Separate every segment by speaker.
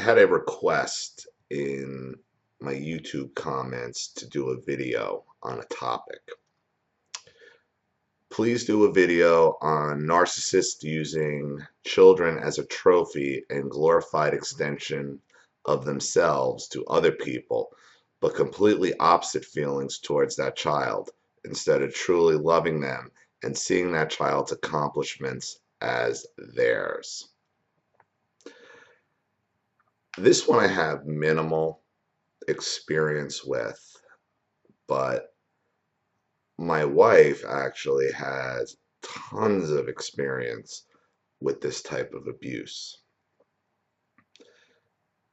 Speaker 1: had a request in my YouTube comments to do a video on a topic. Please do a video on narcissists using children as a trophy and glorified extension of themselves to other people, but completely opposite feelings towards that child, instead of truly loving them and seeing that child's accomplishments as theirs. This one I have minimal experience with, but my wife actually has tons of experience with this type of abuse.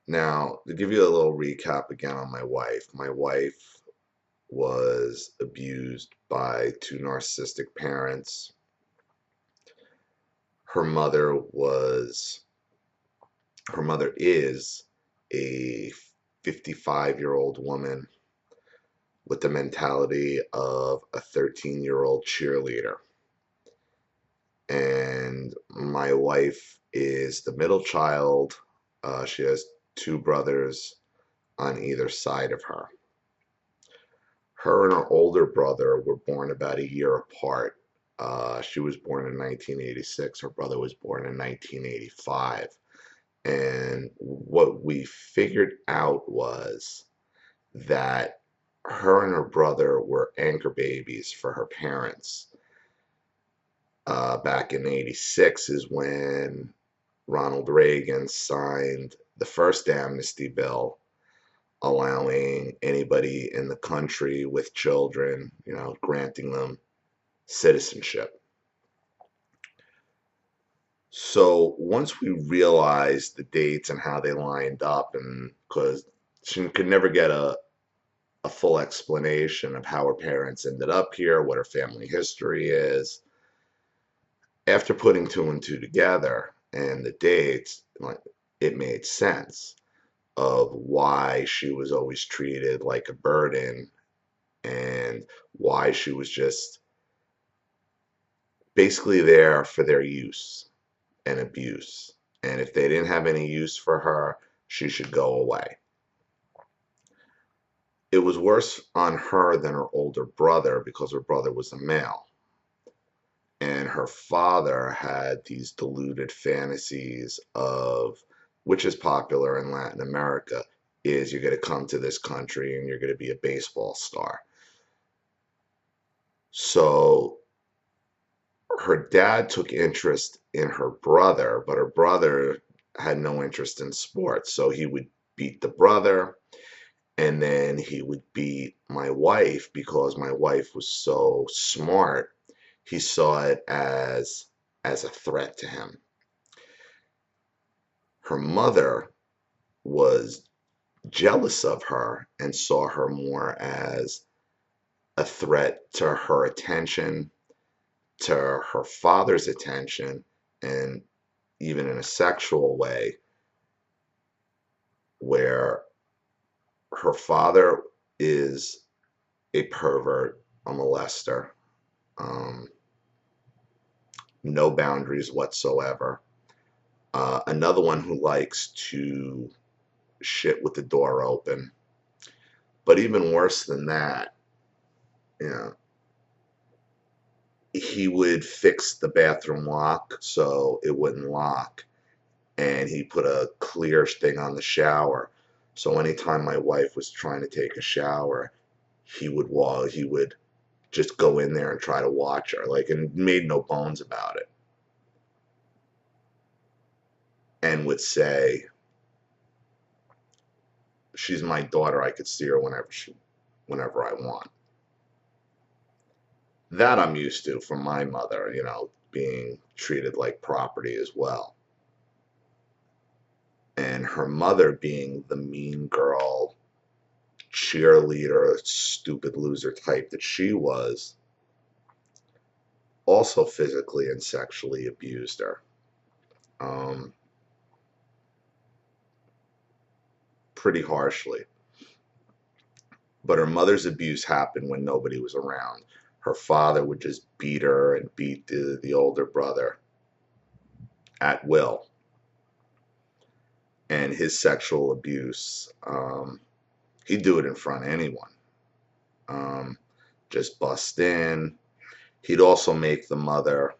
Speaker 1: Now, to give you a little recap again on my wife was abused by two narcissistic parents. Her mother is a 55-year-old woman with the mentality of a 13-year-old cheerleader. And my wife is the middle child. She has two brothers on either side of her. Her and her older brother were born about a year apart. She was born in 1986. Her brother was born in 1985. And what we figured out was that her and her brother were anchor babies for her parents. Back in '86 is when Ronald Reagan signed the first amnesty bill, allowing anybody in the country with children, granting them citizenship. So once we realized the dates and how they lined up, and because she could never get a full explanation of how her parents ended up here, what her family history is, after putting two and two together and the dates, it made sense of why she was always treated like a burden and why she was just basically there for their use and abuse. And if they didn't have any use for her, she should go away. It was worse on her than her older brother because her brother was a male. And her father had these deluded fantasies of, which is popular in Latin America, is you're going to come to this country and you're going to be a baseball star. So her dad took interest in her brother, but her brother had no interest in sports. So he would beat the brother, and then he would beat my wife because my wife was so smart. He saw it as a threat to him. Her mother was jealous of her and saw her more as a threat to her attention, to her father's attention, and even in a sexual way, where her father is a pervert, a molester, no boundaries whatsoever. Another one who likes to shit with the door open. But even worse than that, he would fix the bathroom lock so it wouldn't lock. And he put a clear thing on the shower. So anytime my wife was trying to take a shower, he would just go in there and try to watch her, and made no bones about it. And would say, she's my daughter, I could see her whenever I want. That I'm used to from my mother, being treated like property as well. And her mother being the mean girl, cheerleader, stupid loser type that she was, also physically and sexually abused her. Pretty harshly. But her mother's abuse happened when nobody was around. Her father would just beat her and beat the older brother at will. And his sexual abuse, he'd do it in front of anyone. Just bust in. He'd also make the mother,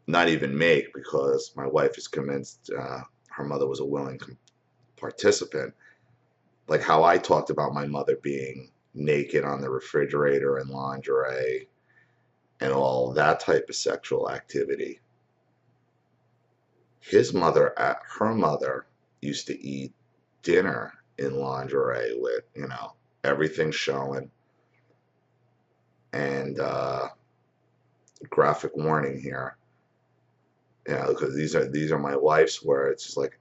Speaker 1: not even make, because my wife is convinced her mother was a willing participant. Like how I talked about my mother being naked on the refrigerator and lingerie and all that type of sexual activity. Her mother used to eat dinner in lingerie with, everything showing. And graphic warning here, because these are my wife's words. It's like,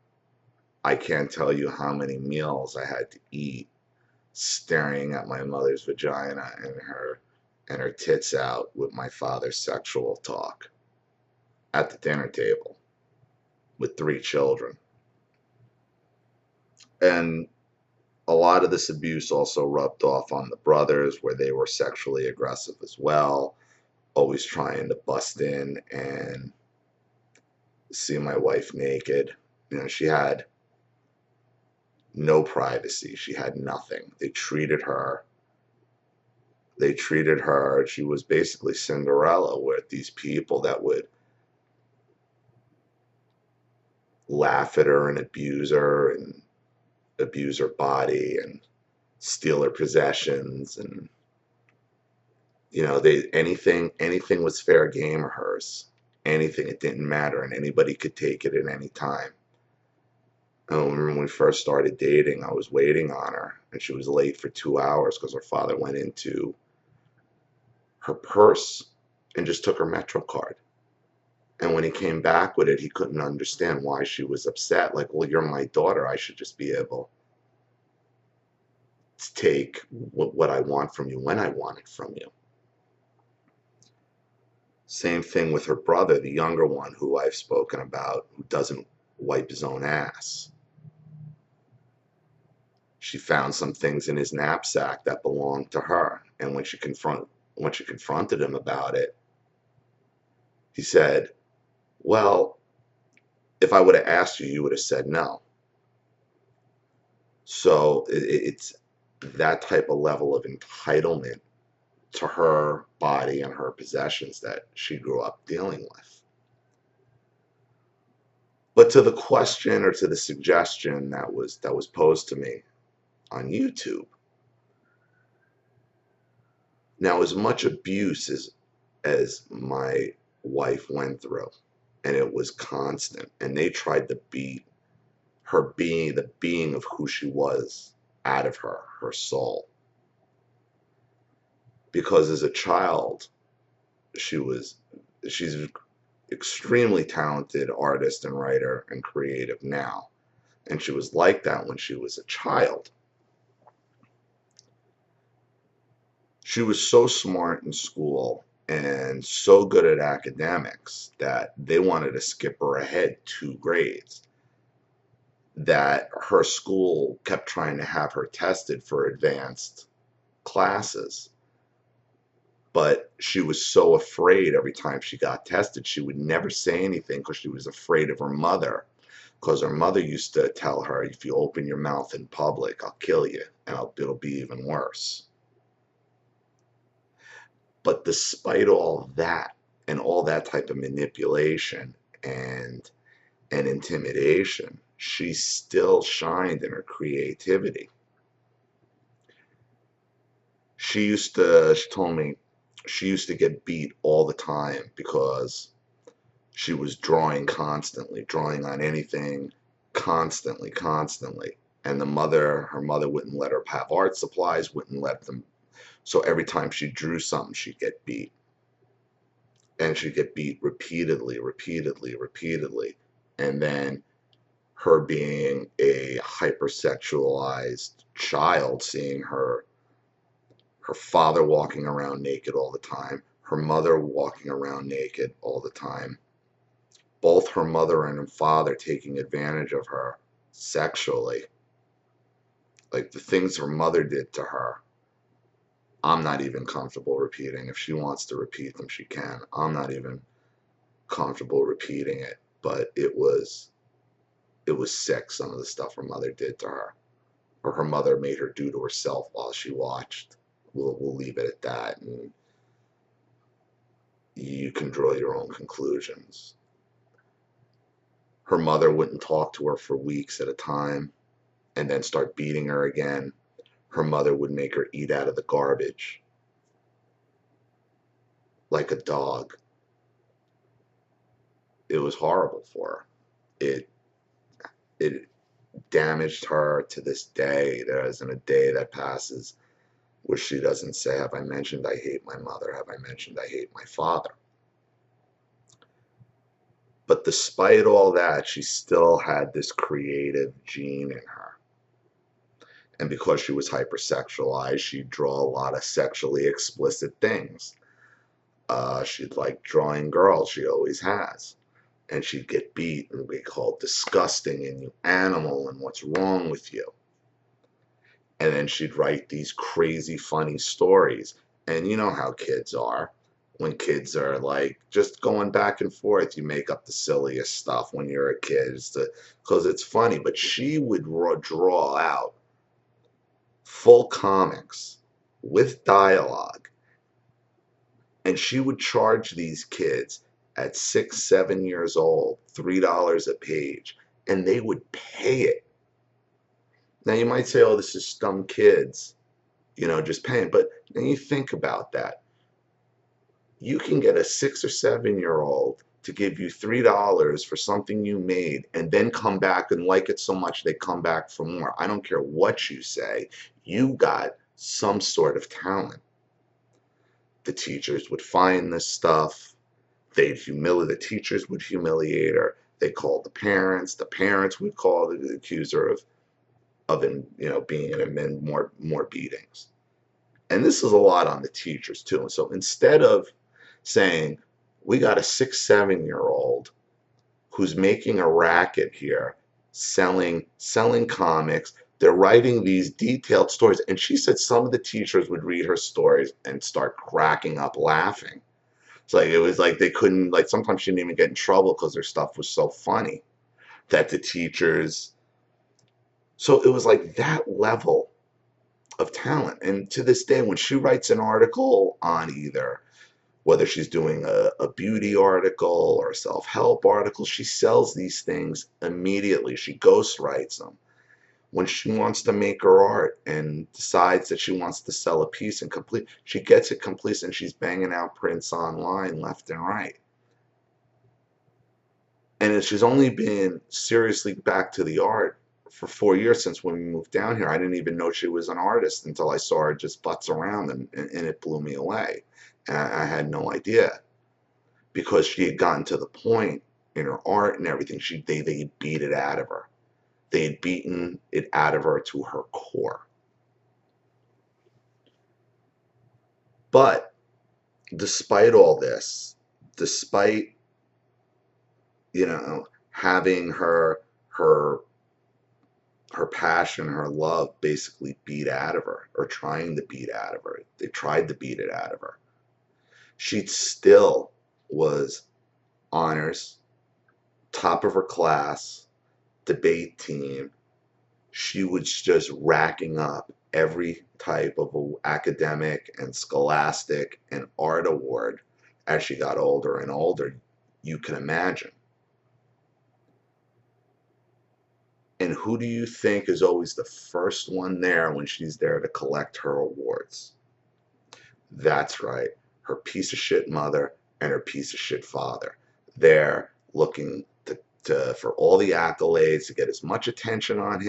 Speaker 1: I can't tell you how many meals I had to eat staring at my mother's vagina and her tits out with my father's sexual talk at the dinner table with 3 children. And a lot of this abuse also rubbed off on the brothers, where they were sexually aggressive as well, always trying to bust in and see my wife naked. She had no privacy. She had nothing. They treated her, she was basically Cinderella with these people that would laugh at her and abuse her body and steal her possessions. And anything was fair game of hers. Anything, it didn't matter, and anybody could take it at any time. I remember when we first started dating, I was waiting on her, and she was late for 2 hours because her father went into her purse and just took her Metro card. And when he came back with it, he couldn't understand why she was upset. Like, well, you're my daughter. I should just be able to take what I want from you when I want it from you. Same thing with her brother, the younger one, who I've spoken about, who doesn't wipe his own ass. She found some things in his knapsack that belonged to her, and when she confronted him about it, he said, well, if I would have asked you, you would have said no. So it's that type of level of entitlement to her body and her possessions that she grew up dealing with. But to the question, or to the suggestion that was posed to me on YouTube, now, as much abuse as my wife went through, and it was constant, and they tried to beat her being, the being of who she was, out of her soul. Because as a child, she's an extremely talented artist and writer and creative now. And she was like that when she was a child. She was so smart in school and so good at academics that they wanted to skip her ahead 2 grades. That her school kept trying to have her tested for advanced classes. But she was so afraid every time she got tested, she would never say anything because she was afraid of her mother. Because her mother used to tell her, if you open your mouth in public, I'll kill you, and it'll be even worse. But despite all that, and all that type of manipulation and intimidation, she still shined in her creativity. She told me she used to get beat all the time because she was drawing constantly, drawing on anything, constantly. And her mother wouldn't let her have art supplies, wouldn't let them. So every time she drew something, she'd get beat. And she'd get beat repeatedly. And then her being a hypersexualized child, seeing her father walking around naked all the time, her mother walking around naked all the time, both her mother and her father taking advantage of her sexually. Like the things her mother did to her, I'm not even comfortable repeating. If she wants to repeat them, she can. I'm not even comfortable repeating it. But it was it was sick, some of the stuff her mother did to her, or her mother made her do to herself while she watched. We'll leave it at that, and you can draw your own conclusions. Her mother wouldn't talk to her for weeks at a time and then start beating her again. Her mother would make her eat out of the garbage like a dog. It was horrible for her. It damaged her to this day. There isn't a day that passes where she doesn't say, have I mentioned I hate my mother? Have I mentioned I hate my father? But despite all that, she still had this creative gene in her. And because she was hypersexualized, she'd draw a lot of sexually explicit things. She'd like drawing girls, she always has. And she'd get beat and be called disgusting and you animal and what's wrong with you. And then she'd write these crazy funny stories. And you know how kids are. When kids are like just going back and forth, you make up the silliest stuff when you're a kid because it's funny. But she would draw out full comics with dialogue. And she would charge these kids at 6, 7 years old, $3 a page, and they would pay it. Now you might say, oh, this is dumb kids, just paying. But then you think about that. You can get a 6 or 7-year-old to give you $3 for something you made and then come back and like it so much they come back for more. I don't care what you say. You got some sort of talent. The teachers would find this stuff. The teachers would humiliate her. They called the parents. The parents would call the accuser of him, being in him in more beatings. And this is a lot on the teachers too. And so instead of saying, we got a 6, 7-year-old who's making a racket here, selling comics, they're writing these detailed stories. And she said some of the teachers would read her stories and start cracking up laughing. It was like they couldn't, sometimes she didn't even get in trouble because her stuff was so funny that the teachers, so it was like that level of talent. And to this day, when she writes an article on either, whether she's doing a beauty article or a self-help article, she sells these things immediately. She ghostwrites them. When she wants to make her art and decides that she wants to sell a piece and complete, she gets it complete and she's banging out prints online left and right. And she's only been seriously back to the art for 4 years since when we moved down here. I didn't even know she was an artist until I saw her just butts around and it blew me away. And I had no idea because she had gotten to the point in her art and everything, they beat it out of her. They had beaten it out of her to her core. But despite all this, despite, having her passion, her love basically beat out of her, or trying to beat out of her. They tried to beat it out of her. She still was honors, top of her class, debate team. She was just racking up every type of academic and scholastic and art award as she got older and older, you can imagine. And who do you think is always the first one there when she's there to collect her awards? That's right, her piece of shit mother and her piece of shit father. They're looking for all the accolades, to get as much attention on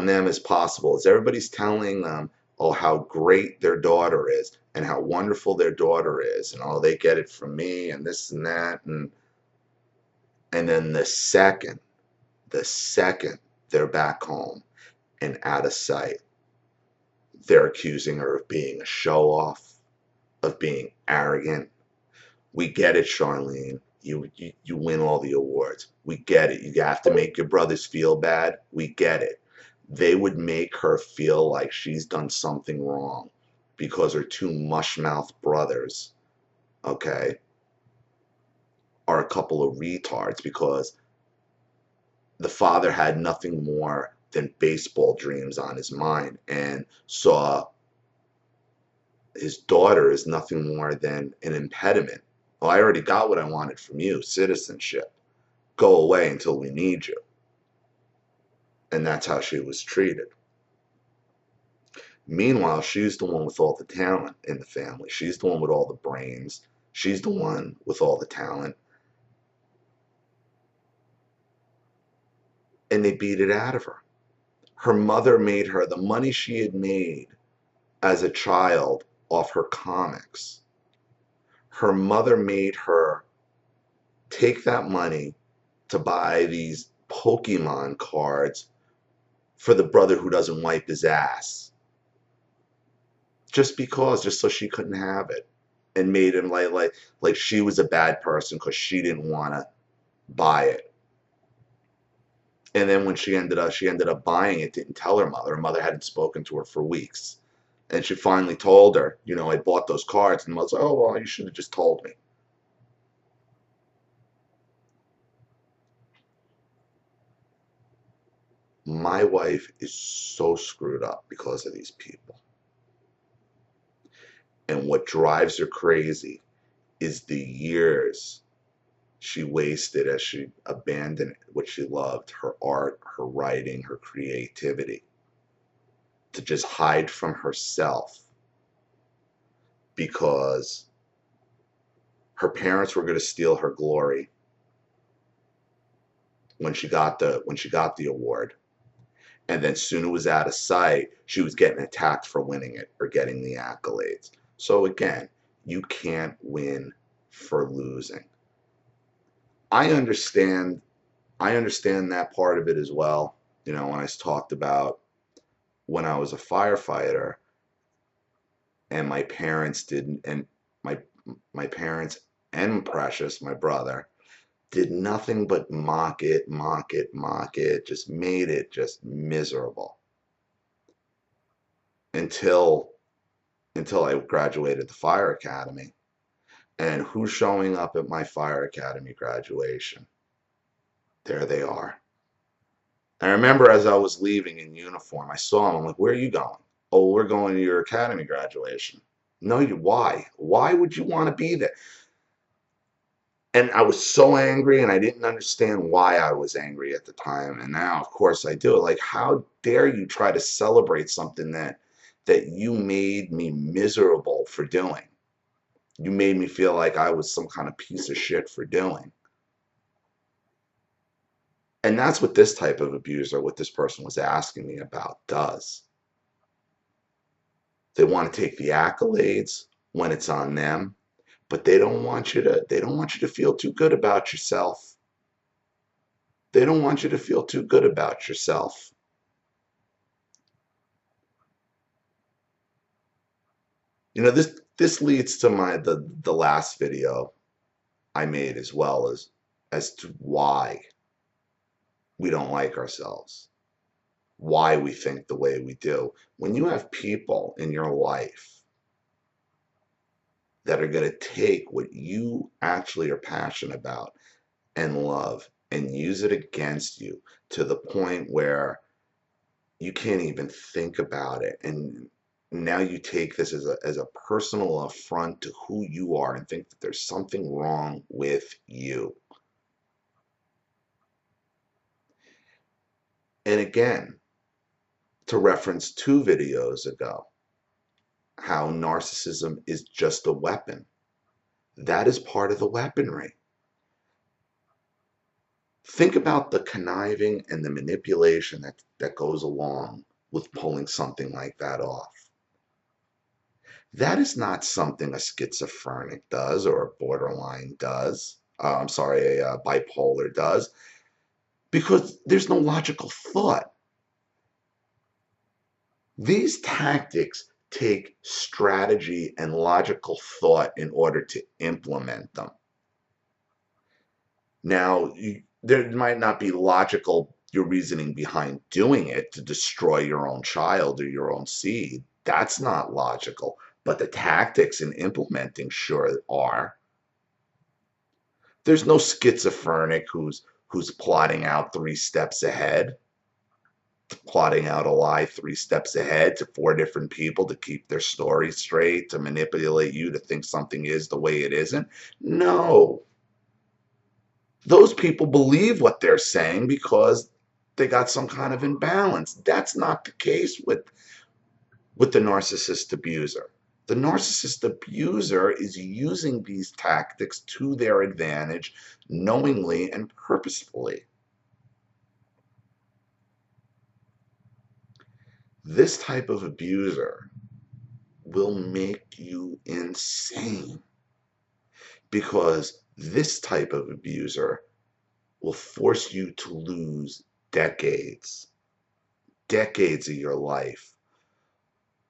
Speaker 1: them as possible, as everybody's telling them, oh, how great their daughter is and how wonderful their daughter is, and oh, they get it from me and this and that, and then the second they're back home and out of sight, they're accusing her of being a show-off, of being arrogant. We get it, Charlene. You win all the awards. We get it. You have to make your brothers feel bad. We get it. They would make her feel like she's done something wrong because her two mushmouth brothers, okay, are a couple of retards, because the father had nothing more than baseball dreams on his mind and saw his daughter as nothing more than an impediment. Well, I already got what I wanted from you, citizenship. Go away until we need you. And that's how she was treated. Meanwhile, she's the one with all the talent in the family. She's the one with all the brains. She's the one with all the talent. And they beat it out of her. Her mother made her the money she had made as a child off her comics. Her mother made her take that money to buy these Pokemon cards for the brother who doesn't wipe his ass. Just so she couldn't have it. And made him like she was a bad person because she didn't want to buy it. And then when she ended up buying it, didn't tell her mother. Her mother hadn't spoken to her for weeks. And she finally told her, I bought those cards. And the mother's like, oh, well, you should have just told me. My wife is so screwed up because of these people. And what drives her crazy is the years she wasted as she abandoned what she loved, her art, her writing, her creativity, to just hide from herself because her parents were going to steal her glory when she got the award. And then soon it was out of sight, she was getting attacked for winning it or getting the accolades. So again, you can't win for losing. I understand that part of it as well. When I talked about when I was a firefighter and my parents didn't, and my parents and Precious, my brother, did nothing but mock it, just made it just miserable. Until I graduated the fire academy. And who's showing up at my fire academy graduation? There they are. I remember as I was leaving in uniform, I saw them. I'm like, where are you going? Oh, we're going to your academy graduation. No, why? Why would you want to be there? And I was so angry, and I didn't understand why I was angry at the time. And now, of course, I do. Like, how dare you try to celebrate something that you made me miserable for doing? You made me feel like I was some kind of piece of shit for doing. And that's what this type of abuser, what this person was asking me about, does. They want to take the accolades when it's on them, but they don't want you to feel too good about yourself. They don't want you to feel too good about yourself. This leads to the last video I made as well, as to why we don't like ourselves, why we think the way we do. When you have people in your life that are going to take what you actually are passionate about and love and use it against you to the point where you can't even think about it, and now you take this as a personal affront to who you are and think that there's something wrong with you. And again, to reference 2 videos ago, how narcissism is just a weapon. That is part of the weaponry. Think about the conniving and the manipulation that goes along with pulling something like that off. That is not something a schizophrenic does or a borderline does. A bipolar does, because there's no logical thought. These tactics take strategy and logical thought in order to implement them. Now, there might not be your reasoning behind doing it to destroy your own child or your own seed. That's not logical. But the tactics in implementing sure are. There's no schizophrenic who's who's plotting out 3 steps ahead, plotting out a lie 3 steps ahead to 4 different people to keep their story straight, to manipulate you to think something is the way it isn't. No. Those people believe what they're saying because they got some kind of imbalance. That's not the case with the narcissist abuser. The narcissist abuser is using these tactics to their advantage knowingly and purposefully. This type of abuser will make you insane because this type of abuser will force you to lose decades of your life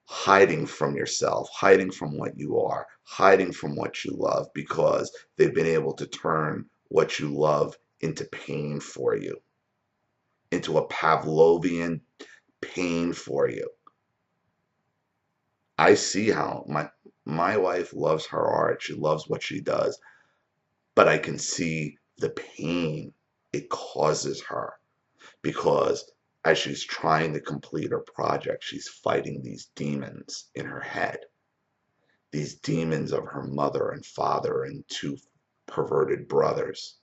Speaker 1: hiding from yourself, hiding from what you are, hiding from what you love, because they've been able to turn what you love into pain for you, into a Pavlovian pain for you. I see how my wife loves her art. She loves what she does, but I can see the pain it causes her because as she's trying to complete her project, she's fighting these demons in her head, these demons of her mother and father and 2 perverted brothers.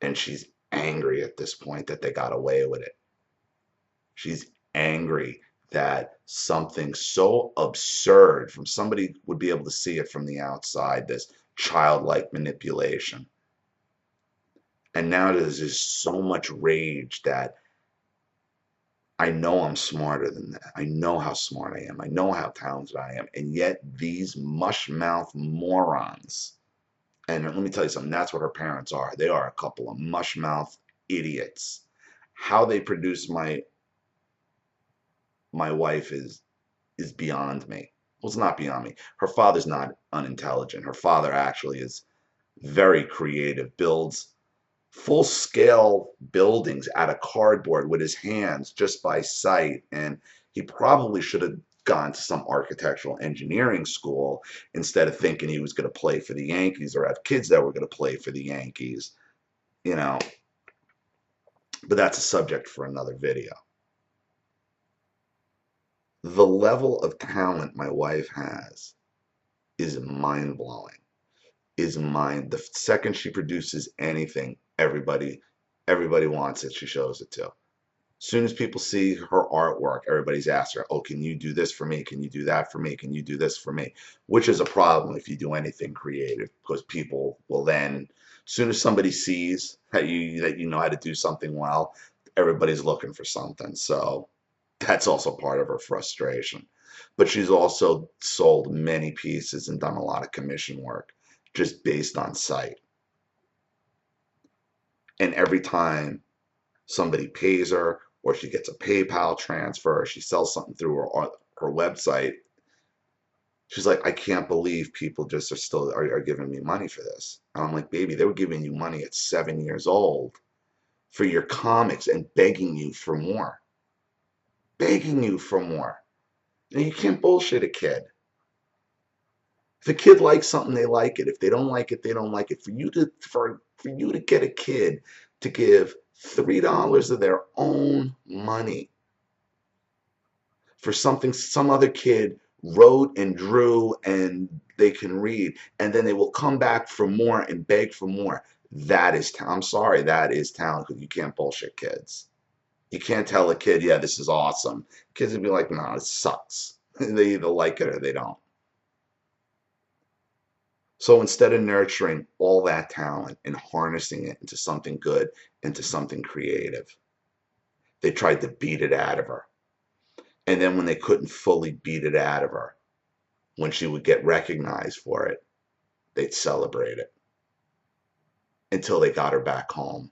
Speaker 1: And she's angry at this point that they got away with it. She's angry that something so absurd from somebody would be able to see it from the outside, this childlike manipulation. And now there's just so much rage that I know I'm smarter than that. I know how smart I am. I know how talented I am. And yet these mush-mouth morons, and let me tell you something, that's what her parents are. They are a couple of mush-mouth idiots. How they produce my wife is beyond me. Well, it's not beyond me. Her father's not unintelligent. Her father actually is very creative, builds full-scale buildings out of cardboard with his hands just by sight, and he probably should have gone to some architectural engineering school instead of thinking he was going to play for the Yankees or have kids that were going to play for the Yankees, you know. But that's a subject for another video. The level of talent my wife has is mind-blowing. The second she produces anything, everybody wants it. She shows it to. As soon as people see her artwork, everybody's asked her, oh, can you do this for me? Can you do that for me? Can you do this for me? Which is a problem if you do anything creative, because people will then, as soon as somebody sees that you know how to do something well, everybody's looking for something. So that's also part of her frustration. But she's also sold many pieces and done a lot of commission work just based on sight. And every time somebody pays her, or she gets a PayPal transfer, or she sells something through her website, she's like, I can't believe people just are giving me money for this. And I'm like, baby, they were giving you money at 7 years old for your comics and begging you for more. Begging you for more. Now, you can't bullshit a kid. If a kid likes something, they like it. If they don't like it, they don't like it. For you to get a kid to give $3 of their own money for something some other kid wrote and drew and they can read, and then they will come back for more and beg for more. That is, I'm sorry, that is talent, because you can't bullshit kids. You can't tell a kid, yeah, this is awesome. Kids would be like, no, it sucks. They either like it or they don't. So instead of nurturing all that talent and harnessing it into something good, into something creative, they tried to beat it out of her. And then when they couldn't fully beat it out of her, when she would get recognized for it, they'd celebrate it until they got her back home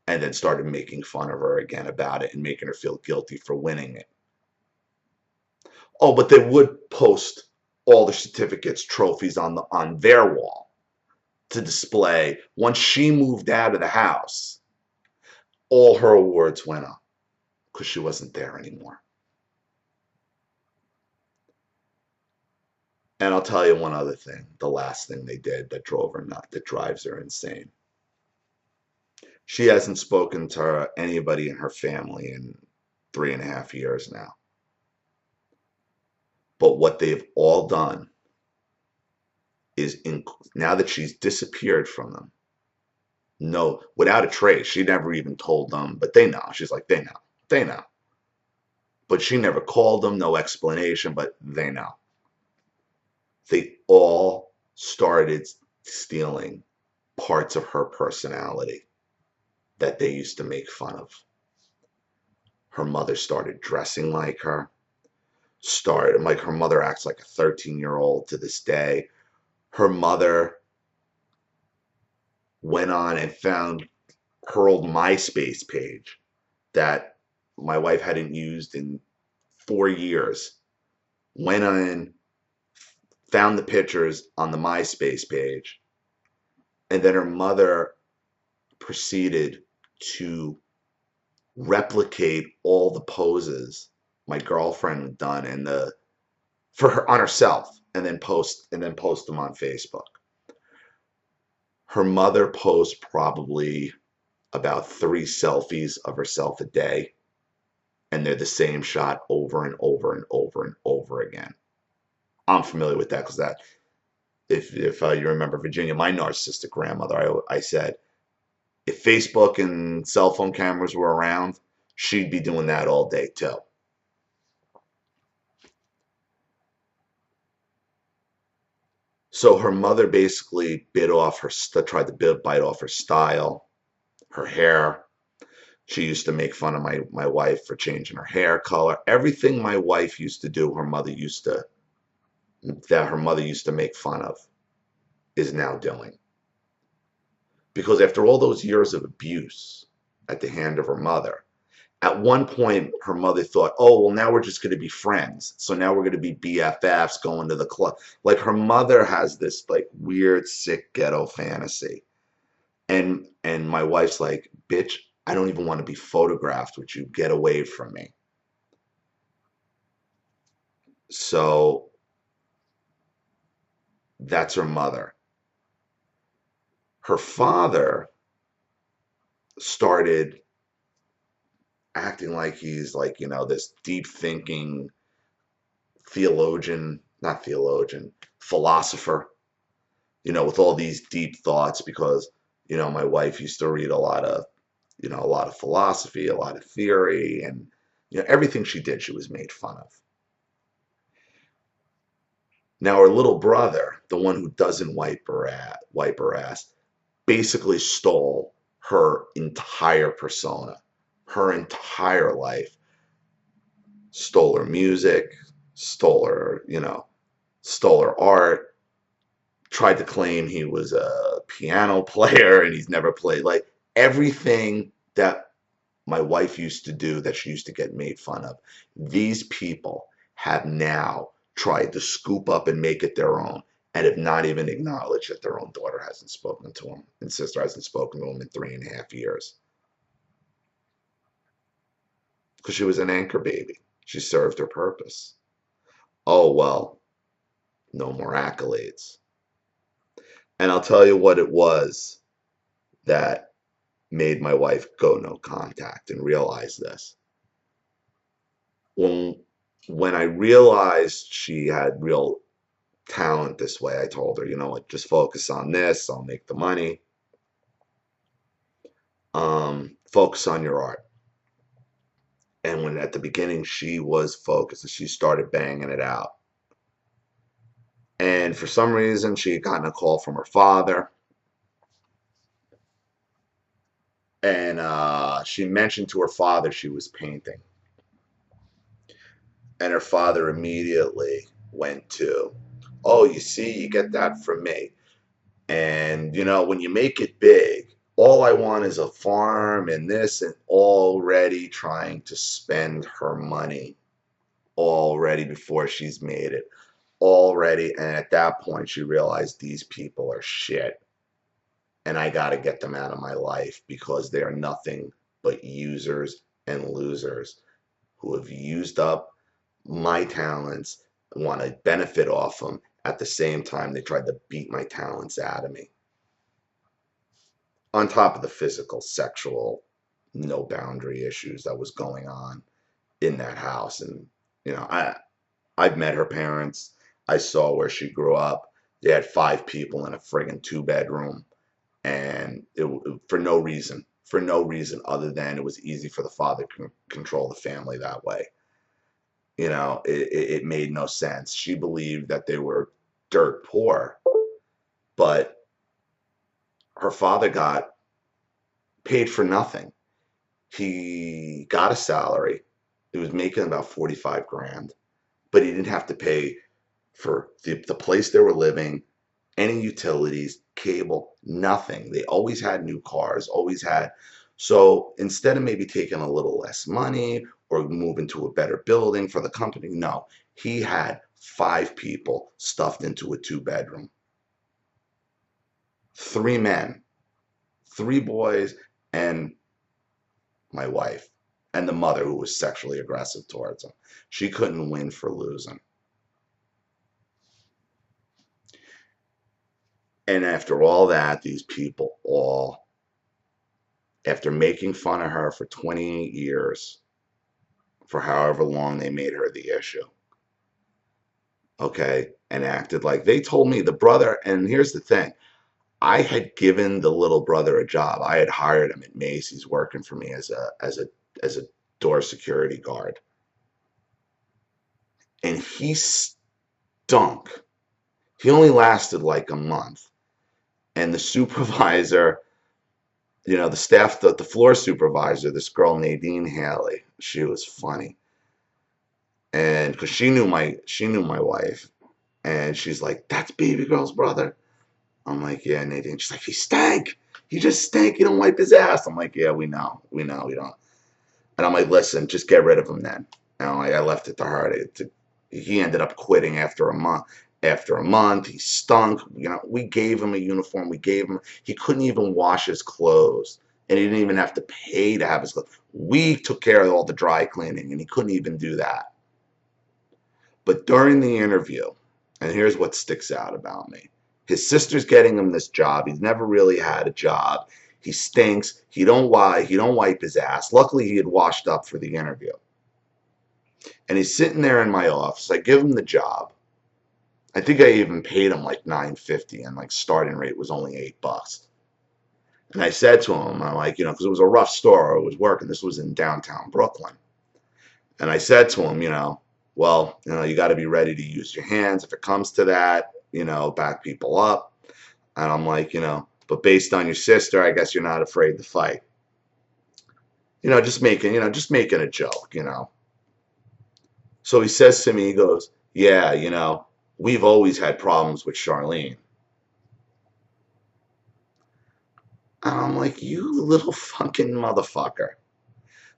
Speaker 1: and then started making fun of her again about it and making her feel guilty for winning it. Oh, but they would post all the certificates, trophies on their wall to display. Once she moved out of the house, all her awards went up because she wasn't there anymore. And I'll tell you one other thing, the last thing they did that drove her nuts, that drives her insane. She hasn't spoken to anybody in her family in 3.5 years now. But what they've all done is, now that she's disappeared from them, no, without a trace. She never even told them, but they know. She's like, they know. But she never called them, no explanation, but they know. They all started stealing parts of her personality that they used to make fun of. Her mother started dressing like her. Like her mother acts like a 13-year-old to this day. Her mother went on and found her old MySpace page that my wife hadn't used in 4 years. Went on, found the pictures on the MySpace page, and then her mother proceeded to replicate all the poses my girlfriend had done for her on herself, and then post them on Facebook. Her mother posts probably about 3 selfies of herself a day, and they're the same shot over and over and over and over again. I'm familiar with that because if you remember Virginia, my narcissistic grandmother, I said, if Facebook and cell phone cameras were around, she'd be doing that all day too. So her mother basically tried to bite off her style, her hair. She used to make fun of my wife for changing her hair color. Everything my wife used to do, her mother used to make fun of, is now doing. Because after all those years of abuse at the hand of her mother, at one point her mother thought, oh, well, now we're just going to be friends. So now we're going to be BFFs going to the club. Like, her mother has this like weird, sick ghetto fantasy. And my wife's like, bitch, I don't even want to be photographed with you. Get away from me. So that's her mother. Her father started acting like he's like, this deep thinking philosopher, with all these deep thoughts, because, my wife used to read a lot of philosophy, a lot of theory, and, everything she did, she was made fun of. Now, her little brother, the one who doesn't wipe her ass, basically stole her entire persona, her entire life. Stole her music, stole her art, tried to claim he was a piano player and he's never played. Like, everything that my wife used to do that she used to get made fun of, these people have now tried to scoop up and make it their own, and have not even acknowledged that their own daughter hasn't spoken to them and sister hasn't spoken to them in 3.5 years. Because she was an anchor baby. She served her purpose. Oh, well, no more accolades. And I'll tell you what it was that made my wife go no contact and realize this. When I realized she had real talent this way, I told her, what, just focus on this, I'll make the money. Focus on your art. And when at the beginning she was focused and she started banging it out. And for some reason she had gotten a call from her father. And she mentioned to her father she was painting. And her father immediately went to, oh, you see, you get that from me. And, when you make it big, all I want is a farm and this, and already trying to spend her money already before she's made it. Already. And at that point, she realized these people are shit. And I got to get them out of my life because they are nothing but users and losers who have used up my talents and want to benefit off them. At the same time, they tried to beat my talents out of me. on top of the physical, sexual, no boundary issues that was going on in that house. And, you know, I've met her parents. I saw where she grew up. They had 5 people in a friggin' 2-bedroom, and for no reason, other than it was easy for the father to control the family that way. You know, it made no sense. She believed that they were dirt poor, but her father got paid for nothing. He got a salary. He was making about 45 grand, but he didn't have to pay for the place they were living, any utilities, cable, nothing. They always had new cars, always had. So instead of maybe taking a little less money or moving to a better building for the company, no, he had 5 people stuffed into a 2-bedroom. 3 men, 3 boys, and my wife, and the mother who was sexually aggressive towards him. She couldn't win for losing. And after all that, these people all, after making fun of her for 28 years, for however long they made her the issue, okay, and acted like, they told me the brother, and here's the thing, I had given the little brother a job. I had hired him at Macy's working for me as a door security guard. And he stunk. He only lasted like a month. And the supervisor, you know, the staff, the floor supervisor, this girl Nadine Haley, she was funny. And because she knew my wife, and she's like, "That's baby girl's brother." I'm like, "Yeah, Nadine." She's like, "He stank. He just stank. He don't wipe his ass." I'm like, "Yeah, we know, we don't." And I'm like, "Listen, just get rid of him then." You know, I left it to her. He ended up quitting after a month. He stunk. You know, we gave him a uniform. He couldn't even wash his clothes, and he didn't even have to pay to have his clothes. We took care of all the dry cleaning, and he couldn't even do that. But during the interview, and here's what sticks out about me. His sister's getting him this job. He's never really had a job. He stinks. He don't wipe his ass. Luckily, he had washed up for the interview. And he's sitting there in my office. I give him the job. I think I even paid him like $9.50, and like starting rate was only $8. And I said to him, I'm like, you know, because it was a rough store I was working. This was in downtown Brooklyn. And I said to him, you know, well, you know, you got to be ready to use your hands if it comes to that, you know, back people up. And I'm like, you know, but based on your sister, I guess you're not afraid to fight. You know, just making a joke, you know. So he says to me, he goes, "Yeah, you know, we've always had problems with Charlene." And I'm like, "You little fucking motherfucker.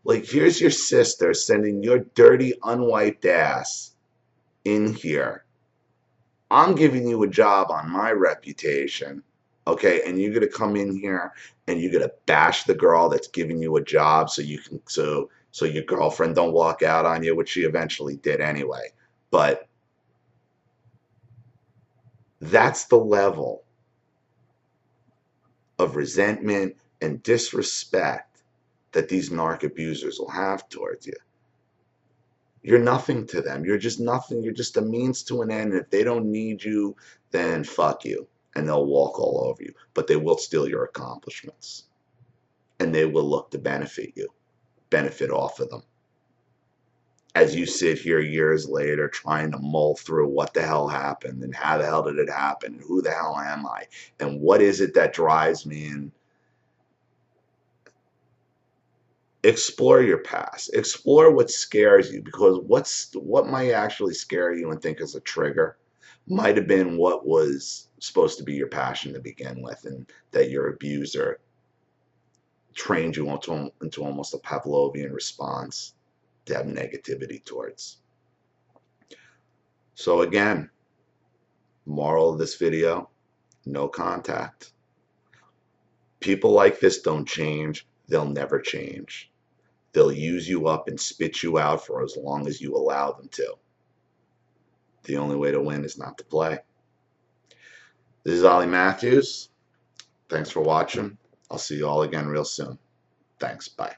Speaker 1: Like, here's your sister sending your dirty, unwiped ass in here. I'm giving you a job on my reputation, okay? And you're gonna come in here and you're gonna bash the girl that's giving you a job so you can so your girlfriend don't walk out on you," which she eventually did anyway. But that's the level of resentment and disrespect that these narc abusers will have towards you. You're nothing to them. You're just nothing. You're just a means to an end. And if they don't need you, then fuck you. And they'll walk all over you. But they will steal your accomplishments. And they will look to benefit you, benefit off of them. As you sit here years later trying to mull through what the hell happened and how the hell did it happen and who the hell am I and what is it that drives me, and explore your past, explore what scares you, because what might actually scare you and think is a trigger might have been what was supposed to be your passion to begin with, and that your abuser trained you into almost a Pavlovian response to have negativity towards. So again, moral of this video, no contact. People like this don't change. They'll never change. They'll use you up and spit you out for as long as you allow them to. The only way to win is not to play. This is Ollie Matthews. Thanks for watching. I'll see you all again real soon. Thanks. Bye.